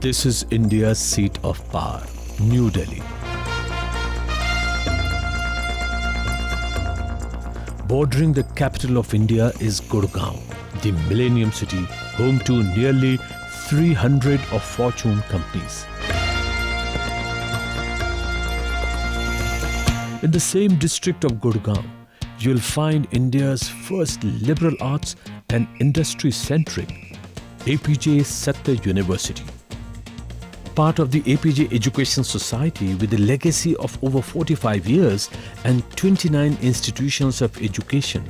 This is India's seat of power, New Delhi. Bordering the capital of India is Gurgaon, the Millennium City, home to nearly 300 of Fortune companies. In the same district of Gurgaon, you'll find India's first liberal arts and industry-centric APJ Satya University. Part of the APJ Education Society with a legacy of over 45 years and 29 institutions of education,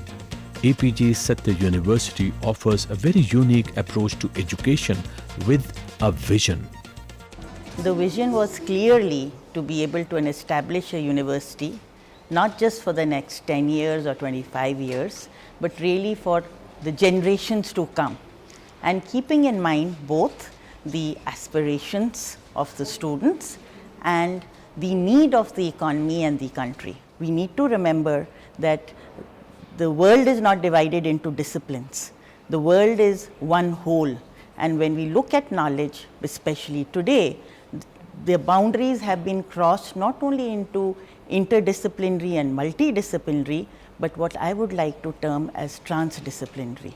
APJ Satya University offers a very unique approach to education with a vision. The vision was clearly to be able to establish a university, not just for the next 10 years or 25 years, but really for the generations to come. And keeping in mind both the aspirations of the students and the need of the economy and the country. We need to remember that the world is not divided into disciplines. The world is one whole. And when we look at knowledge, especially today, the boundaries have been crossed not only into interdisciplinary and multidisciplinary, but what I would like to term as transdisciplinary.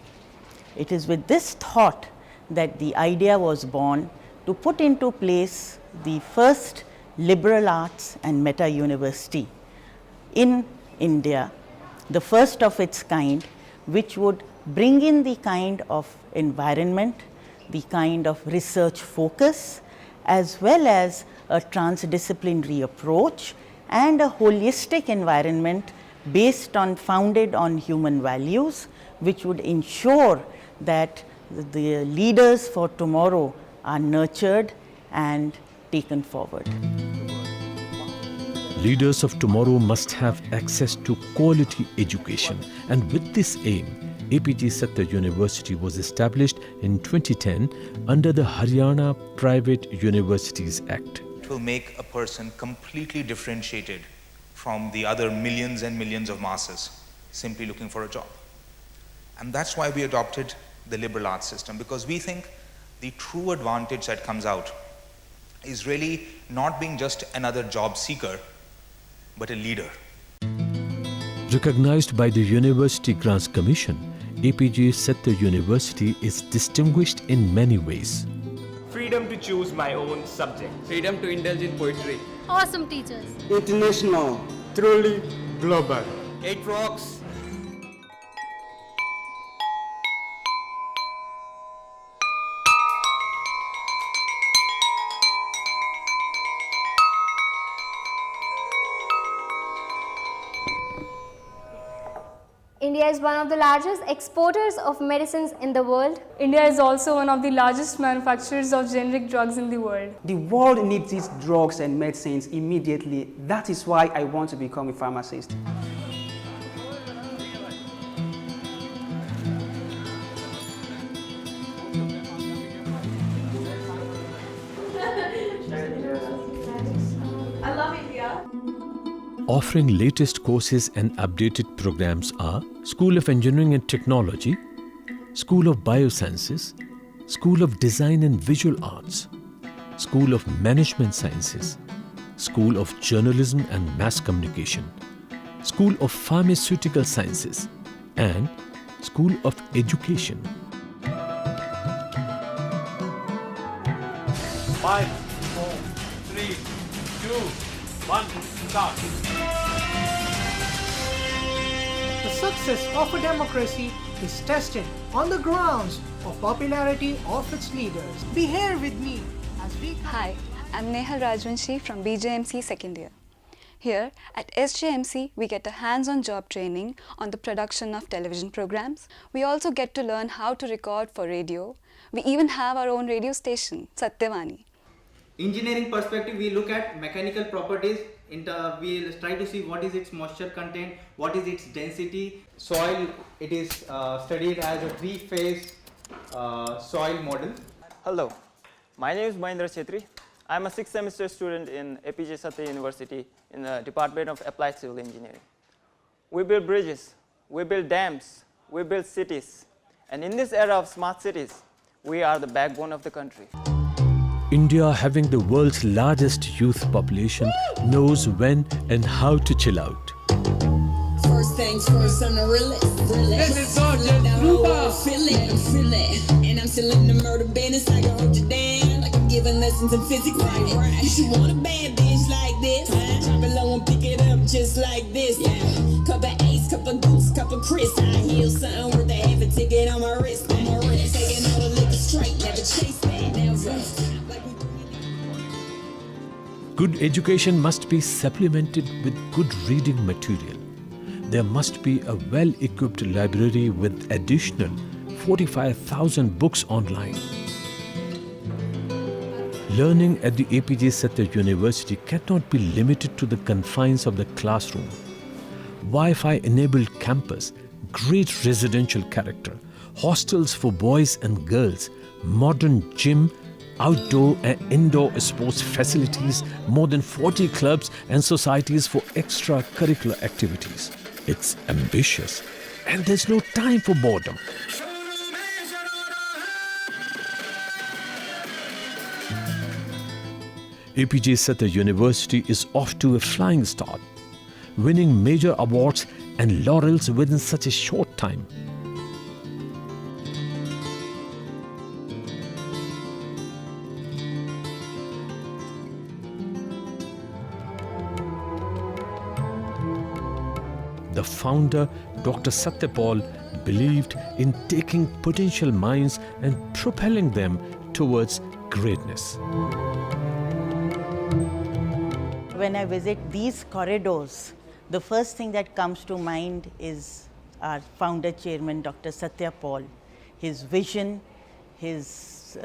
It is with this thought that the idea was born to put into place the first liberal arts and meta university in India, the first of its kind, which would bring in the kind of environment, the kind of research focus, as well as a transdisciplinary approach and a holistic environment founded on human values, which would ensure that the leaders for tomorrow are nurtured and taken forward. Leaders of tomorrow must have access to quality education, and with this aim, APJ Satya University was established in 2010 under the Haryana Private Universities Act. It will make a person completely differentiated from the other millions and millions of masses simply looking for a job. And that's why we adopted the liberal arts system, because we think the true advantage that comes out is really not being just another job seeker, but a leader. Recognized by the University Grants Commission, APJ Satya University is distinguished in many ways. Freedom to choose my own subject. Freedom to indulge in poetry. Awesome teachers. International. Truly global. 8 rocks. India is one of the largest exporters of medicines in the world. India is also one of the largest manufacturers of generic drugs in the world. The world needs these drugs and medicines immediately. That is why I want to become a pharmacist. I love India. Offering latest courses and updated programs are School of Engineering and Technology, School of Biosciences, School of Design and Visual Arts, School of Management Sciences, School of Journalism and Mass Communication, School of Pharmaceutical Sciences, and School of Education. 5, 4, 3, 2, 1, start. The success of a democracy is tested on the grounds of popularity of its leaders. Be here with me as we... Hi, I'm Nehal Rajvanshi from BJMC second year. Here at SJMC, we get a hands-on job training on the production of television programs. We also get to learn how to record for radio. We even have our own radio station, Satyavani. Engineering perspective, we look at mechanical properties. We try to see what is its moisture content, what is its density. Soil, it is studied as a three-phase soil model. Hello, my name is Mahindra Chetri. I am a 6th semester student in APJ Satya University in the Department of Applied Civil Engineering. We build bridges, we build dams, we build cities. And in this era of smart cities, we are the backbone of the country. India, having the world's largest youth population, knows when and how to chill out. First things first, I'm the realest. This is Sergeant Feel it. And I'm still in the murder business. I can hold you down like I'm giving lessons in physics. Right. You should want a bad bitch like this. Drop it low and pick it up just like this. Cup of ace, cup of goose, cup of Chris. I heal something worth a half a ticket on my wrist. Taking all the liquor straight, never chase that. Never. Good education must be supplemented with good reading material. There must be a well-equipped library with additional 45,000 books online. Learning at the APJ Satya University cannot be limited to the confines of the classroom. Wi-Fi enabled campus, great residential character, hostels for boys and girls, modern gym, outdoor and indoor sports facilities, more than 40 clubs and societies for extracurricular activities. It's ambitious and there's no time for boredom. APJ Satya University is off to a flying start, winning major awards and laurels within such a short time. The founder, Dr. Satya Paul, believed in taking potential minds and propelling them towards greatness. When I visit these corridors, the first thing that comes to mind is our founder chairman, Dr. Satya Paul, his vision, his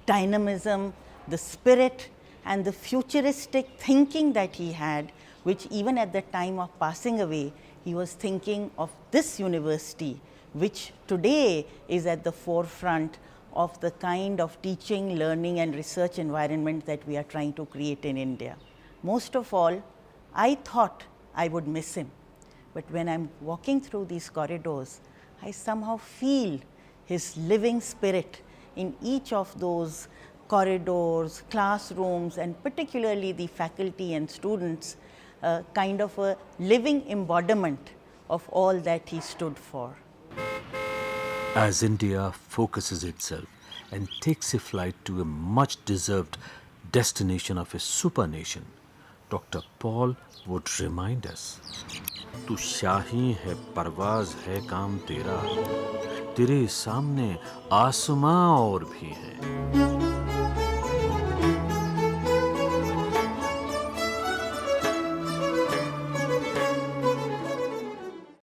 dynamism, the spirit and the futuristic thinking that he had, which even at the time of passing away, he was thinking of this university, which today is at the forefront of the kind of teaching, learning and research environment that we are trying to create in India. Most of all, I thought I would miss him. But when I'm walking through these corridors, I somehow feel his living spirit in each of those corridors, classrooms, and particularly the faculty and students, kind of a living embodiment of all that he stood for. As India focuses itself and takes a flight to a much-deserved destination of a supernation, Dr. Paul would remind us, "Tu shahi hai, parwaz hai kaam tera, tere samne aasmaan aur bhi hai."